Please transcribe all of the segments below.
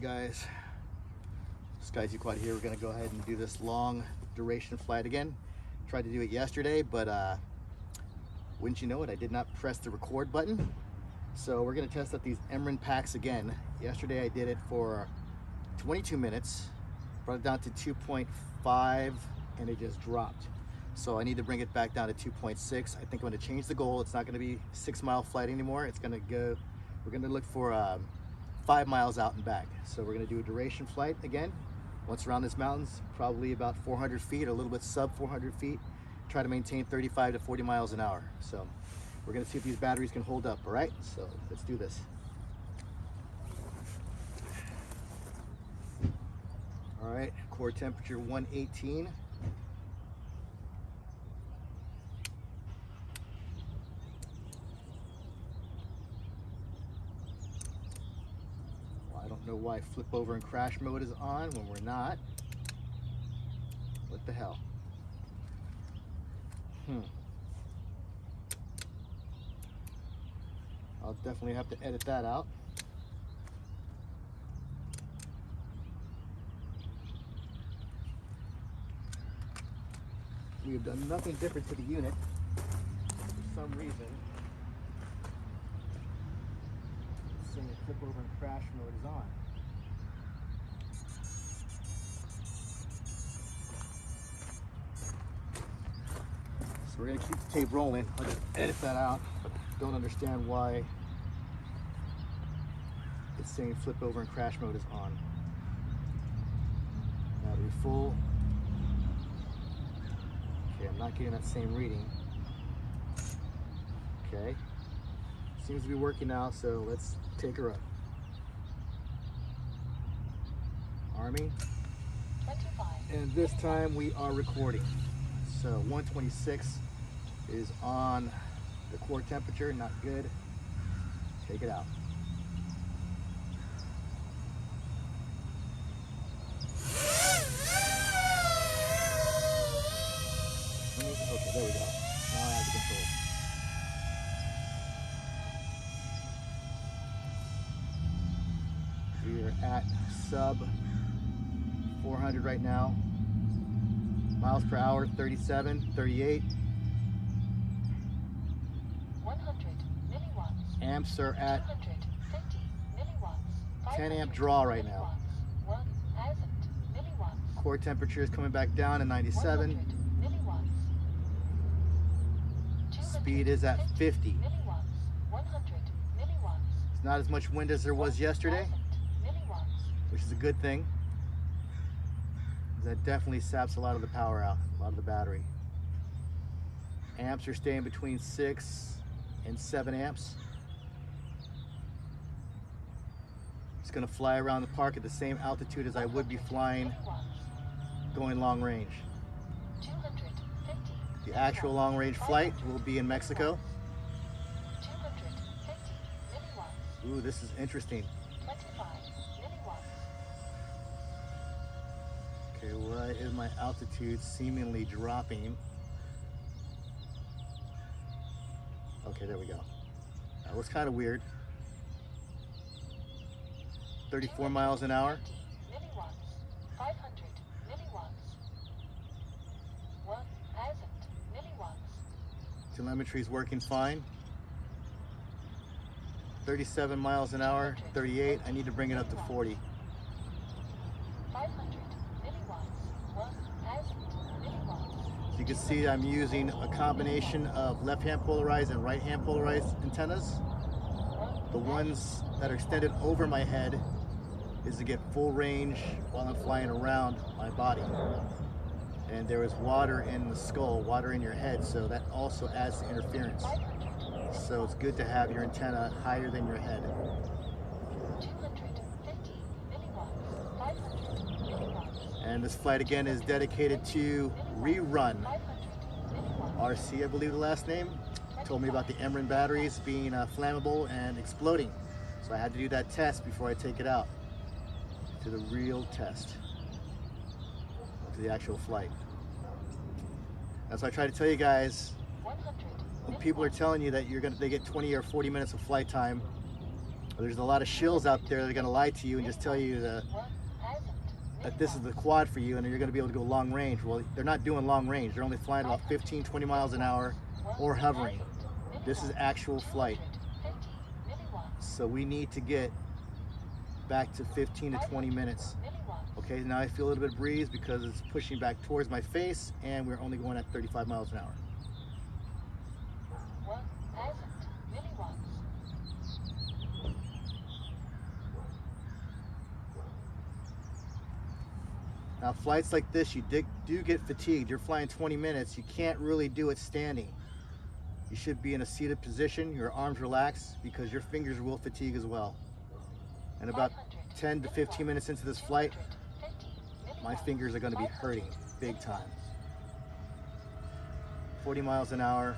Alright guys, Skyzy Quad here. We're going to go ahead and do this long duration flight again. Tried to do it yesterday, but wouldn't you know it, I did not press the record button. So we're going to test out these Emren packs again. Yesterday I did it for 22 minutes, brought it down to 2.5 and it just dropped. So I need to bring it back down to 2.6. I think I'm going to change the goal. It's not going to be 6-mile flight anymore. It's going to go, we're going to look for 5 miles out and back. So we're going to do a duration flight again. Once around this mountains, probably about 400 feet or a little bit sub 400 feet. Try to maintain 35 to 40 miles an hour. So we're going to see if these batteries can hold up. All right, so let's do this. All right, core temperature 118. Well, I don't know why flip over and crash mode is on when we're not. What the hell? I'll definitely have to edit that out. We have done nothing different to the unit. For some reason, it's saying flip over and crash mode is on. So we're going to keep the tape rolling. I'll just edit that out. Don't understand why it's saying flip over and crash mode is on. Battery full. Okay, I'm not getting that same reading. Okay, seems to be working now, so let's take her up. Arming. 25. And this time we are recording. So 126 is on the core temperature, not good. Take it out. Okay, there we go. Now I have the control. We are at sub 400 right now. Miles per hour, 37, 38. 100 milliwatts. Amps are at 250 milliwatts. 10 amp draw right now. 1000 milliwatts. Core temperature is coming back down to 97. 100 milliwatts. Speed is at 50. Milliwatts. 100 milliwatts. It's not as much wind as there was yesterday, 1000 milliwatts. which is a good thing. That definitely saps a lot of the power out, a lot of the battery. Amps are staying between 6 and 7 amps. It's going to fly around the park at the same altitude as I would be flying going long range. 250 The actual long range flight will be in Mexico. 250 milliwatts. Ooh, this is interesting. 25 milliwatts. Okay, why is my altitude seemingly dropping? Okay, there we go. That was kind of weird. 34 miles an hour. Milliwatts. 500 milliwatts. 1000 milliwatts. Telemetry is working fine. 37 miles an hour, 38. I need to bring it up to 40. 500 milliwatts. 1000 milliwatts. As you can see, I'm using a combination of left-hand polarized and right-hand polarized antennas. The ones that are extended over my head is to get full range while I'm flying around my body. And there is water in the skull, water in your head, so that also adds to interference. So it's good to have your antenna higher than your head. 250 milliwatts. 500 milliwatts. And this flight again is dedicated to Rerun 500 milliwatts. RC, I believe the last name. Told me about the Emren batteries being flammable and exploding. So I had to do that test before I take it out to the real test, to the actual flight. That's why I try to tell you guys, 100 when people are telling you that they get 20 or 40 minutes of flight time, There's a lot of shills out there that are going to lie to you and just tell you that this is the quad for you and you're going to be able to go long range. Well, they're not doing long range. They're only flying about 15, 20 miles an hour or hovering. This is actual flight. So we need to get back to 15 to 20 minutes. Okay, now I feel a little bit of breeze because it's pushing back towards my face and we're only going at 35 miles an hour. Now flights like this, you do get fatigued. You're flying 20 minutes, you can't really do it standing. You should be in a seated position, your arms relaxed, because your fingers will fatigue as well. And about 10 to 15 minutes into this flight, my fingers are going to be hurting big time. 40 miles an hour,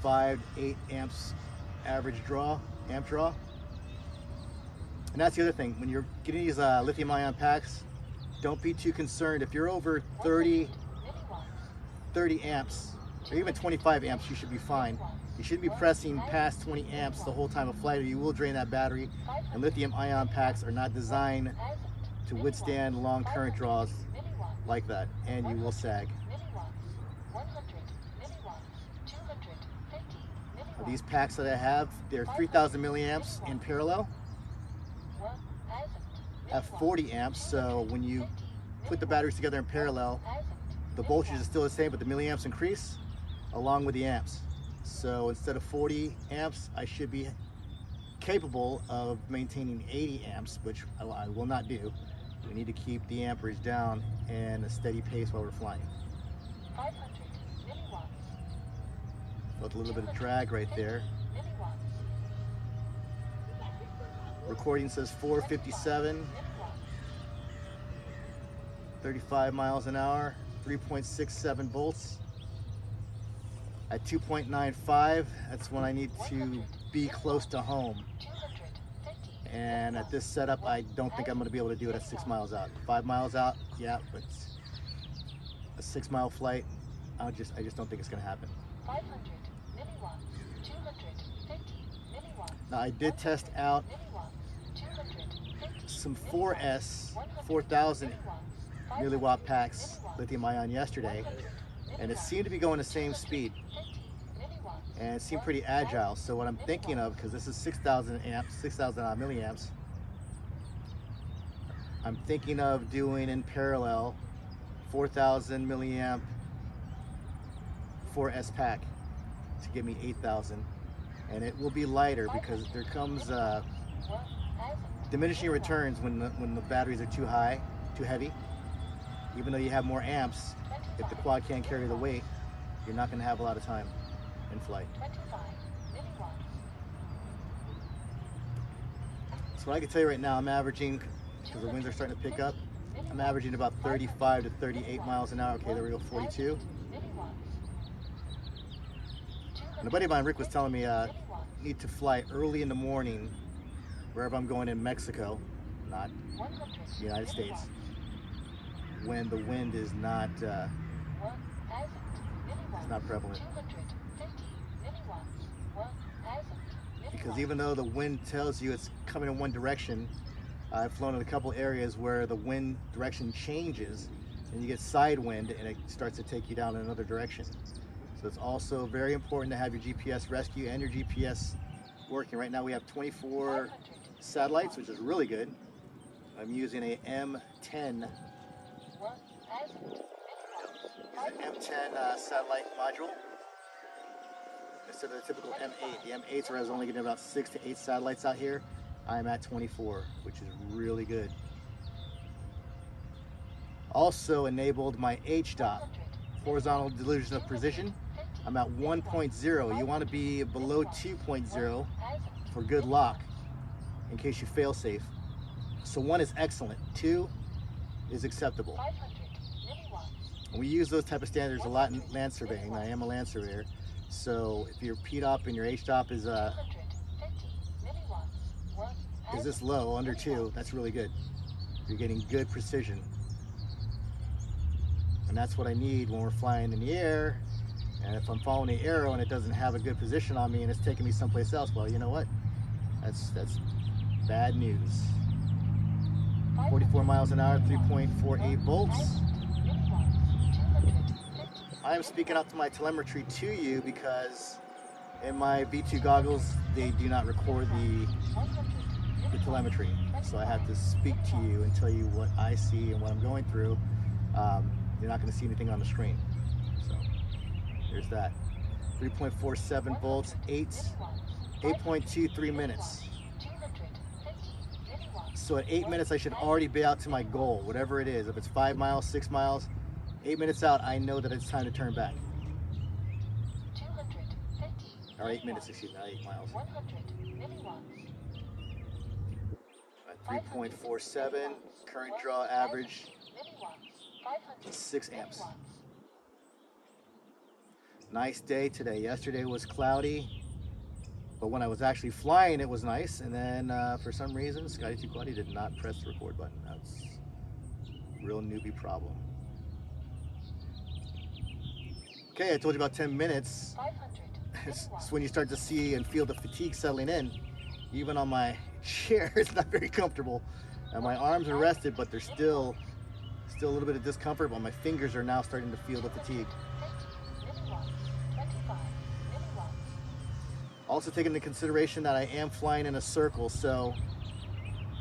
5 to 8 amps average draw, amp draw. And that's the other thing, when you're getting these lithium ion packs, don't be too concerned. If you're over 30 amps, or even 25 amps, you should be fine. You shouldn't be pressing past 20 amps the whole time of flight or you will drain that battery. And lithium ion packs are not designed to withstand long current draws like that, and you will sag. These packs that I have, they're 3,000 milliamps in parallel at 40 amps, so when you put the batteries together in parallel, the voltage is still the same, but the milliamps increase along with the amps. So instead of 40 amps, I should be capable of maintaining 80 amps, which I will not do. We need to keep the amperage down and a steady pace while we're flying. 500 milliwatts. Felt a little bit of drag right there. Recording says 457, 35 miles an hour, 3.67 volts. At 2.95, that's when I need to be close to home. And at this setup, I don't think I'm going to be able to do it at 6 miles out. 5 miles out, yeah, but a 6 mile flight, I just don't think it's going to happen. 500 milliwatts. 250 milliwatts. Now I did test out some 4S 4000 milliwatt packs lithium ion yesterday, and it seemed to be going the same speed and it seemed pretty agile. So what I'm thinking of, because this is 6,000 amps, 6,000 milliamps, I'm thinking of doing in parallel 4,000 milliamp 4S pack to give me 8,000, and it will be lighter because there comes diminishing returns when the batteries are too high, too heavy. Even though you have more amps, if the quad can't carry the weight, you're not going to have a lot of time in flight. 25 milliwatts. So what I can tell you right now, I'm averaging, because the winds are starting to pick up, I'm averaging about 35 to 38 miles an hour. Okay, there we go, 42. And a buddy of mine, Rick, was telling me I need to fly early in the morning wherever I'm going in Mexico, not the United States, when the wind is not prevalent. Because even though the wind tells you it's coming in one direction, I've flown in a couple areas where the wind direction changes and you get side wind and it starts to take you down in another direction. So it's also very important to have your GPS rescue and your GPS working. Right now we have 24 satellites, which is really good. I'm using a M10 satellite module instead of the typical M8. The M8s are only getting about 6 to 8 satellites out here. I'm at 24, which is really good. Also enabled my HDOP, horizontal delusion of precision. I'm at 1.0. You want to be below 2.0 for good lock in case you fail safe. So 1 is excellent, 2 is acceptable. And we use those type of standards a lot in land surveying. I am a land surveyor. So if your PDOP and your HDOP is this low, under 2, that's really good. You're getting good precision. And that's what I need when we're flying in the air And if I'm following the arrow and it doesn't have a good position on me and it's taking me someplace else, well, you know what? That's bad news. 44 miles an hour, 3.48 volts. I am speaking out to my telemetry to you because in my V2 goggles, they do not record the telemetry. So I have to speak to you and tell you what I see and what I'm going through. You're not going to see anything on the screen. So there's that. 3.47 volts, 8.23 minutes. So at 8 minutes, I should already be out to my goal, whatever it is. If it's 5 miles, 6 miles, 8 minutes out, I know that it's time to turn back. Or 8 minutes, excuse me, not 8 miles. At 3.47, current draw average, 6 amps. Nice day today. Yesterday was cloudy, but when I was actually flying, it was nice. And then for some reason, Scotty2Quaddy did not press the record button. That's a real newbie problem. Okay, I told you about 10 minutes. It's when you start to see and feel the fatigue settling in. Even on my chair, it's not very comfortable. And my arms are rested, but there's still a little bit of discomfort, but my fingers are now starting to feel the fatigue. Also take into consideration that I am flying in a circle, so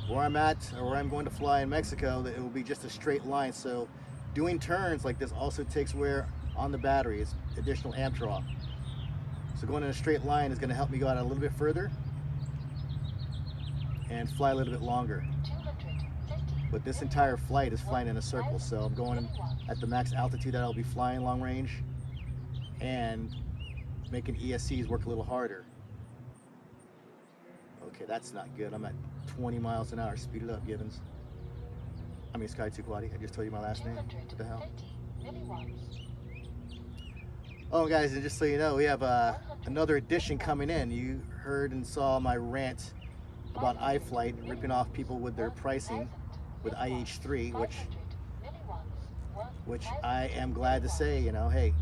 where I'm at or where I'm going to fly in Mexico, it will be just a straight line. So doing turns like this also takes wear on the batteries, additional amp draw. So going in a straight line is going to help me go out a little bit further and fly a little bit longer. But this entire flight is flying in a circle, so I'm going at the max altitude that I'll be flying long range and making ESCs work a little harder. Okay, that's not good. I'm at 20 miles an hour. Speed it up, Givens. I mean, Scotty2Quaddy. I just told you my last name. What the hell? Oh, guys, and just so you know, we have another edition coming in. You heard and saw my rant about iFlight ripping off people with their pricing with IH3, which I am glad to say, you know, hey,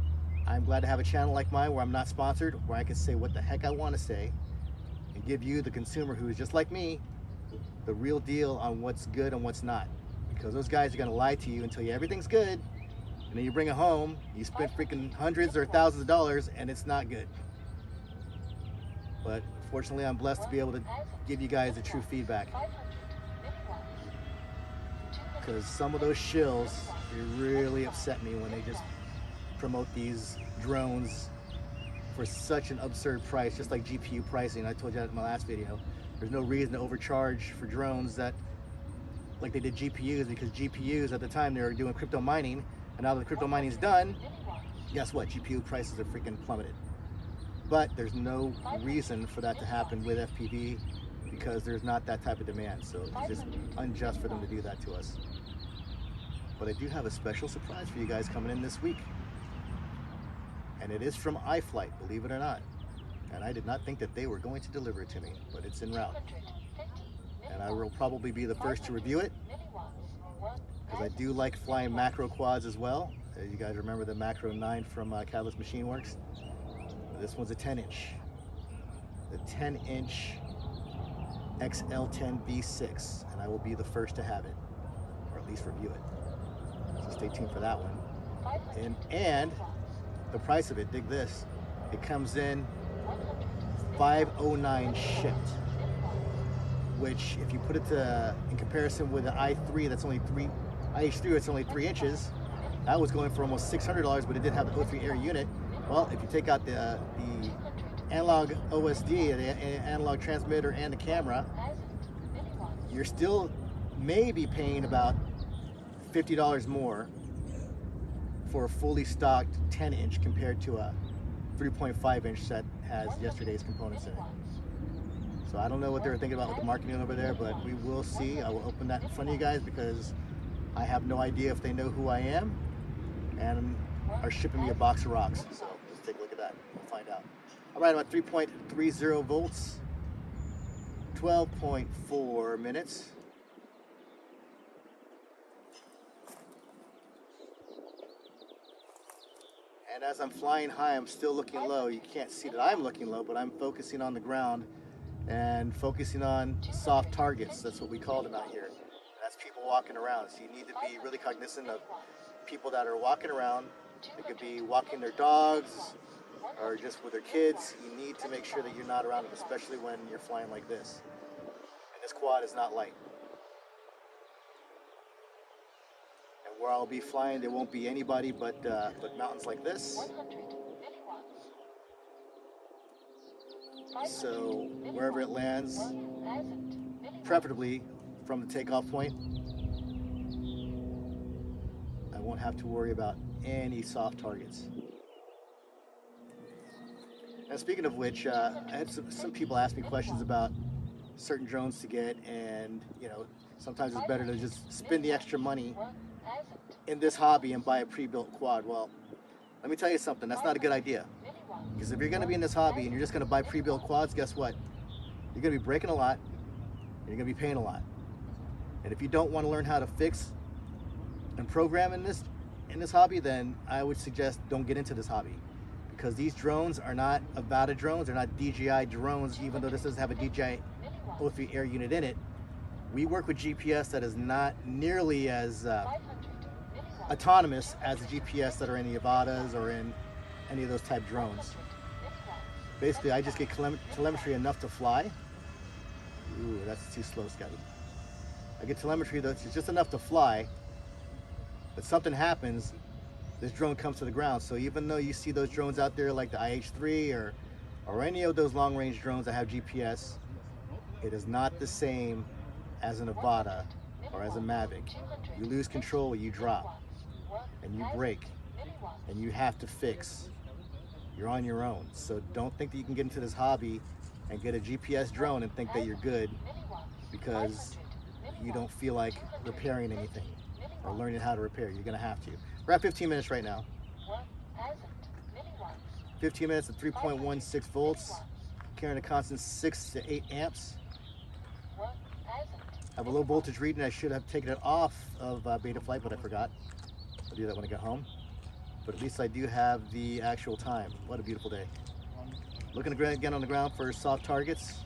I'm glad to have a channel like mine where I'm not sponsored, where I can say what the heck I want to say and give you, the consumer who is just like me, the real deal on what's good and what's not. Because those guys are going to lie to you and tell you everything's good, and then you bring it home, you spend freaking hundreds or thousands of dollars, and it's not good. But fortunately, I'm blessed to be able to give you guys the true feedback. Because some of those shills, they really upset me when they just promote these drones for such an absurd price, just like GPU pricing. I told you that in my last video. There's no reason to overcharge for drones that, like they did GPUs, because GPUs at the time they were doing crypto mining, and now that the crypto mining's done, guess what? GPU prices are freaking plummeted. But there's no reason for that to happen with FPV because there's not that type of demand. So it's just unjust for them to do that to us. But I do have a special surprise for you guys coming in this week. And it is from iFlight, believe it or not. And I did not think that they were going to deliver it to me, but it's en route. And I will probably be the first to review it, because I do like flying macro quads as well. You guys remember the Macro 9 from Catalyst Machine Works? This one's a 10-inch. The 10-inch XL10 V6, and I will be the first to have it, or at least review it. So stay tuned for that one. And the price of it, dig this. It comes in $509 shipped, which if you put it in comparison with the i3 that's only IH3 that's only 3 inches, that was going for almost $600, but it did have the O3 air unit. Well, if you take out the analog OSD, the analog transmitter, and the camera, you're still maybe paying about $50 more for a fully stocked 10-inch compared to a 3.5-inch that has yesterday's components in it. So I don't know what they're thinking about with the marketing over there, but we will see. I will open that in front of you guys because I have no idea if they know who I am and are shipping me a box of rocks. So let's take a look at that. We'll find out. All right, I'm at 3.30 volts, 12.4 minutes. And as I'm flying high, I'm still looking low. You can't see that I'm looking low, but I'm focusing on the ground and focusing on soft targets. That's what we call them out here. And that's people walking around. So you need to be really cognizant of people that are walking around. They could be walking their dogs or just with their kids. You need to make sure that you're not around them, especially when you're flying like this. And this quad is not light. And where I'll be flying, there won't be anybody but mountains like this. 100 milliwatts. So wherever it lands, 1000 milliwatts. preferably from the takeoff point, I won't have to worry about any soft targets. And speaking of which, I had some people ask me questions about certain drones to get, and you know, sometimes it's better to just spend the extra money 1000 in this hobby and buy a pre-built quad. Well, let me tell you something, that's not a good idea. milliwatts. Because if you're going to be in this hobby and you're just going to buy pre-built quads, guess what? You're going to be breaking a lot, and you're going to be paying a lot. And if you don't want to learn how to fix and program in this hobby, then I would suggest don't get into this hobby. Because these drones are not Avata drones, they're not DJI drones, even though this doesn't have a DJI O3 air unit in it. We work with GPS that is not nearly as 500 milliwatts. autonomous as the GPS that are in the Avatas or in any of those type drones. 100 milliwatts. Basically, I just get telemetry enough to fly. Ooh, that's too slow, Scotty. I get telemetry that's just enough to fly, but something happens, this drone comes to the ground. So even though you see those drones out there like the IH-3 or any of those long-range drones that have GPS, it is not the same as an Avata or as a Mavic. You lose control, you drop, and you break, and you have to fix. You're on your own. So don't think that you can get into this hobby and get a GPS drone and think that you're good because you don't feel like repairing anything or learning how to repair. You're gonna have to. We're at 15 minutes right now. 1000 milliwatts. 15 minutes at 3.16 volts, carrying a constant 6 to 8 amps. 1000 I have a low voltage reading. I should have taken it off of beta flight, but I forgot. I'll do that when I get home. But at least I do have the actual time. What a beautiful day. Looking again on the ground for soft targets.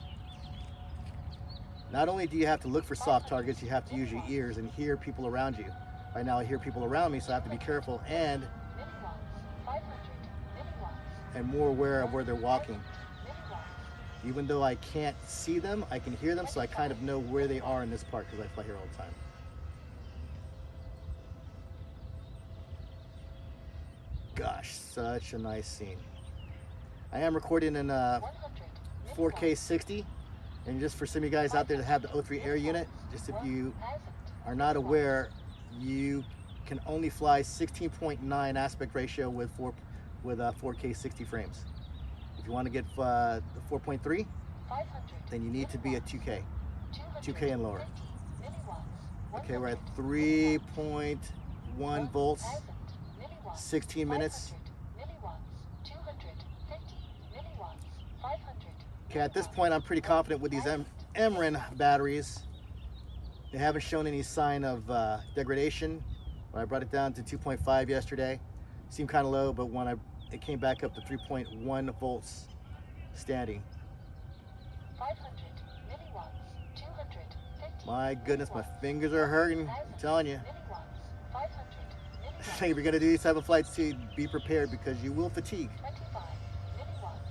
Not only do you have to look for soft targets, you have to use your ears and hear people around you. Right now I hear people around me, so I have to be careful and milliwatts. 500 milliwatts. more aware of where they're walking. Milliwatts. Even though I can't see them, I can hear them, so I kind of know where they are in this park because I fly here all the time. Gosh, such a nice scene. I am recording in 100 4K 60, and just for some of you guys out there that have the O3 air unit, just if you 1000 are not aware, you can only fly 16.9 aspect ratio with 4K 60 frames. If you want to get the 4.3, 500 then you need to be at 2K. 2K and lower. 250 milliwatts. Okay, we're at 3.1 volts, 1000 milliwatts. 16 minutes. 500 milliwatts. 250 milliwatts. 500 Okay, at this point I'm pretty confident with these Emren batteries. They haven't shown any sign of degradation. When I brought it down to 2.5 yesterday, seemed kind of low, but when it came back up to 3.1 volts standing. 500 milliwatts. 250 My goodness, my fingers are hurting. I'm telling you. milliwatts. 500 milliwatts. If you're gonna do these type of flights too, be prepared because you will fatigue. 25 milliwatts.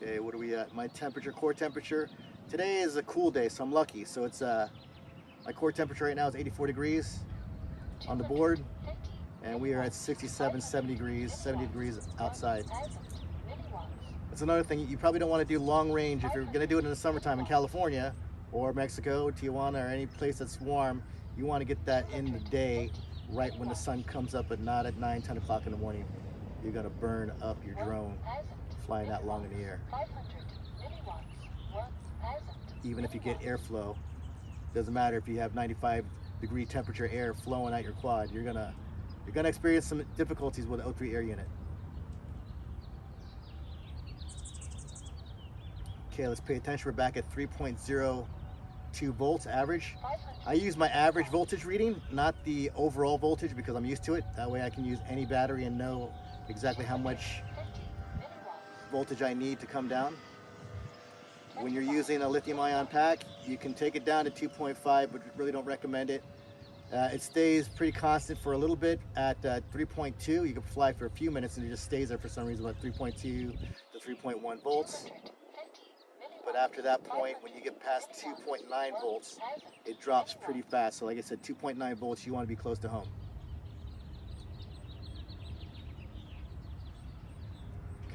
Okay, what are we at? My temperature, core temperature. Today is a cool day, so I'm lucky. So it's my core temperature right now is 84 degrees on the board, 250 and we are at 67, 70 degrees outside. 1000 milliwatts. That's another thing. You probably don't want to do long range if you're going to do it in the summertime in California or Mexico, Tijuana, or any place that's warm. You want to get that in the day, right when the sun comes up, but not at 9, 10 o'clock in the morning. You're going to burn up your drone 1000 flying that long in the air. 500 milliwatts. 1000 Even if you get airflow, doesn't matter if you have 95-degree temperature air flowing at your quad. You're gonna experience some difficulties with the O3 air unit. Okay, let's pay attention. We're back at 3.0 2 volts average. 500. I use my average voltage reading, not the overall voltage, because I'm used to it. That way I can use any battery and know exactly how much 50 milliwatts. voltage I need to come down. When you're using a lithium-ion pack, you can take it down to 2.5, but really don't recommend it. It stays pretty constant for a little bit at 3.2. You can fly for a few minutes and it just stays there for some reason, about 3.2 to 3.1 volts. 250 But after that point, when you get past 2.9 volts, it drops pretty fast. So like I said, 2.9 volts, you want to be close to home.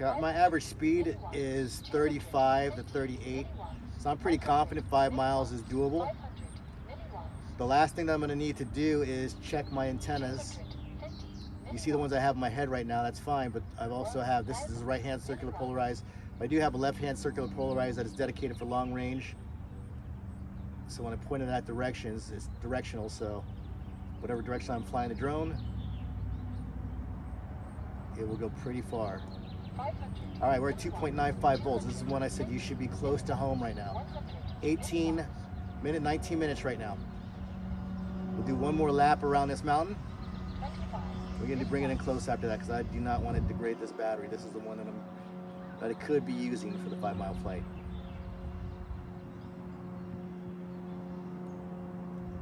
Okay, my average speed is 35 to 38. So I'm pretty confident 5 miles is doable. 500 milliwatts. The last thing that I'm going to need to do is check my antennas. 250 You see the ones I have in my head right now, that's fine, but I also have, this is right-hand circular polarized. I do have a left-hand circular polarized that is dedicated for long range. So when I point in that direction, it's directional, so whatever direction I'm flying the drone, it will go pretty far. 500. All right, we're at 2.95 volts. This is when I said you should be close to home right now. 19 minutes right now. We'll do one more lap around this mountain. 25. We're going to bring it in close after that because I do not want to degrade this battery. This is the one that it could be using for the 5-mile flight.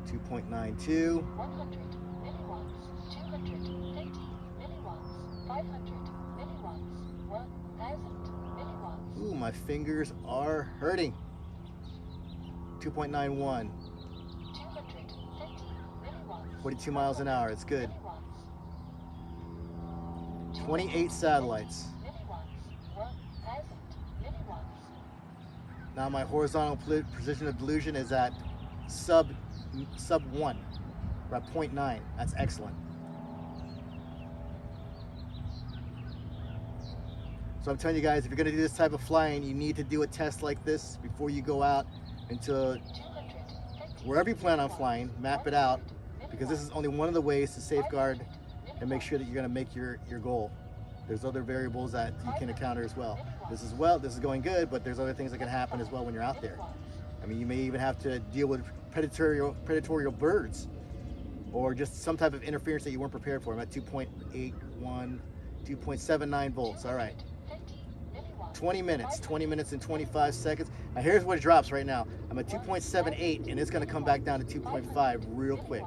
2.92. 100 milliwatts. 250 milliwatts. 500 milliwatts. 1000 milliwatts. Ooh, my fingers are hurting. 2.91. 250 milliwatts. 42 miles an hour. It's good. Milliwatts. 28 satellites. Milliwatts. 1000 milliwatts. Now my horizontal precision of delusion is at sub 1. We're at 0.9. That's excellent. So I'm telling you guys, if you're going to do this type of flying, you need to do a test like this before you go out into 250 wherever you plan on flying. Map it out, because this is only one of the ways to safeguard and make sure that you're going to make your goal. There's other variables that you can encounter as well. This is going good, but there's other things that can happen as well when you're out there. I mean, you may even have to deal with predatory birds, or just some type of interference that you weren't prepared for. I'm at 2.81, 2.79 volts. All right. 20 minutes and 25 seconds. Now here's what it drops right now. I'm at 2.78 and it's going to come back down to 2.5 real quick.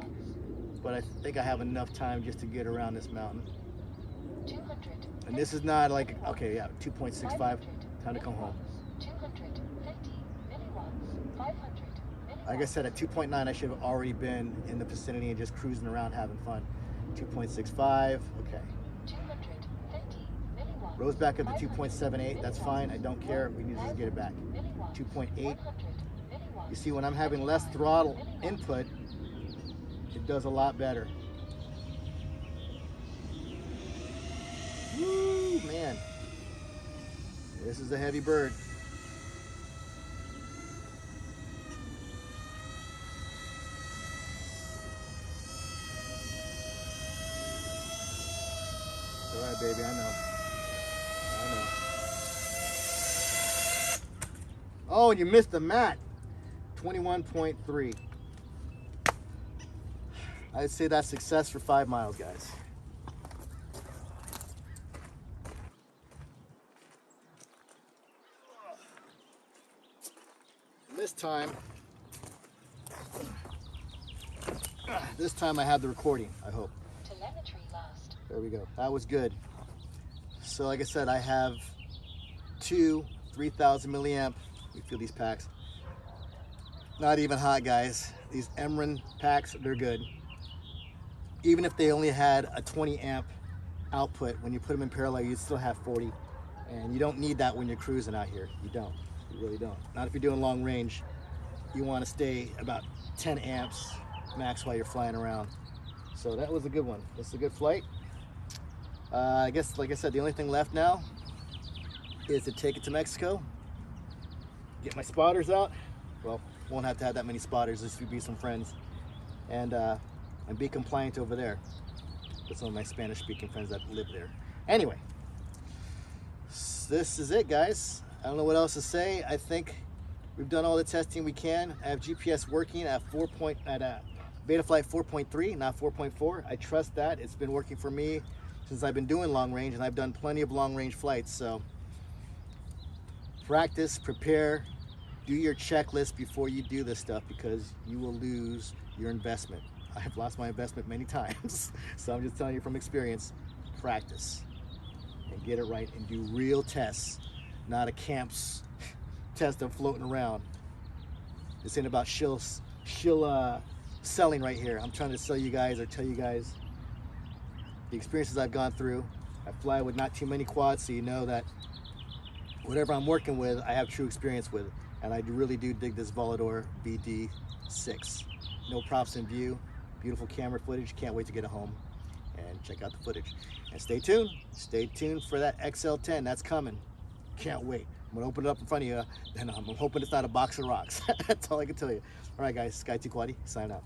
But I think I have enough time just to get around this mountain. 200 And this is not like, okay, yeah, 2.65. Time to come home. 250 milliwatts. 500 milliwatts. Like I said, at 2.9, I should have already been in the vicinity and just cruising around having fun. 2.65, okay. 250 milliwatts. Rose back up to 2.78, that's fine, I don't care, we need to just get it back. 2.8, 100 you see when I'm having less throttle input, it does a lot better. Woo, man. This is a heavy bird. It's all right, baby, I know. Oh, and you missed the mat. 21.3. I'd say that's success for 5 miles, guys. This time I have the recording, I hope. Telemetry last. There we go. That was good. So like I said, I have 2 3,000 milliamp. You feel these packs. Not even hot, guys. These Emren packs, they're good. Even if they only had a 20 amp output, when you put them in parallel, you'd still have 40. And you don't need that when you're cruising out here. You don't. You really don't. Not if you're doing long range. You want to stay about 10 amps max while you're flying around. So that was a good one. This is a good flight. I guess, like I said, the only thing left now is to take it to Mexico, get my spotters out. Well, won't have to have that many spotters, this would be some friends, and be compliant over there with some of my Spanish speaking friends that live there. Anyway, this is it, guys. I don't know what else to say. I think We've done all the testing we can. I have GPS working at beta flight 4.3, not 4.4. I trust that. It's been working for me since I've been doing long range, and I've done plenty of long range flights. So practice, prepare, do your checklist before you do this stuff, because you will lose your investment. I've lost my investment many times. So I'm just telling you from experience, practice and get it right and do real tests, not a camp's test of floating around. This ain't about shill selling right here. I'm trying to sell you guys or tell you guys the experiences I've gone through. I fly with not too many quads, so you know that whatever I'm working with, I have true experience with. And I really do dig this Volador BD6. No props in view, beautiful camera footage. Can't wait to get it home and check out the footage. And stay tuned for that XL10, that's coming. Can't wait. I'm gonna open it up in front of you, and I'm hoping it's not a box of rocks. That's all I can tell you. All right guys, Sky 2 Quaddy, sign out.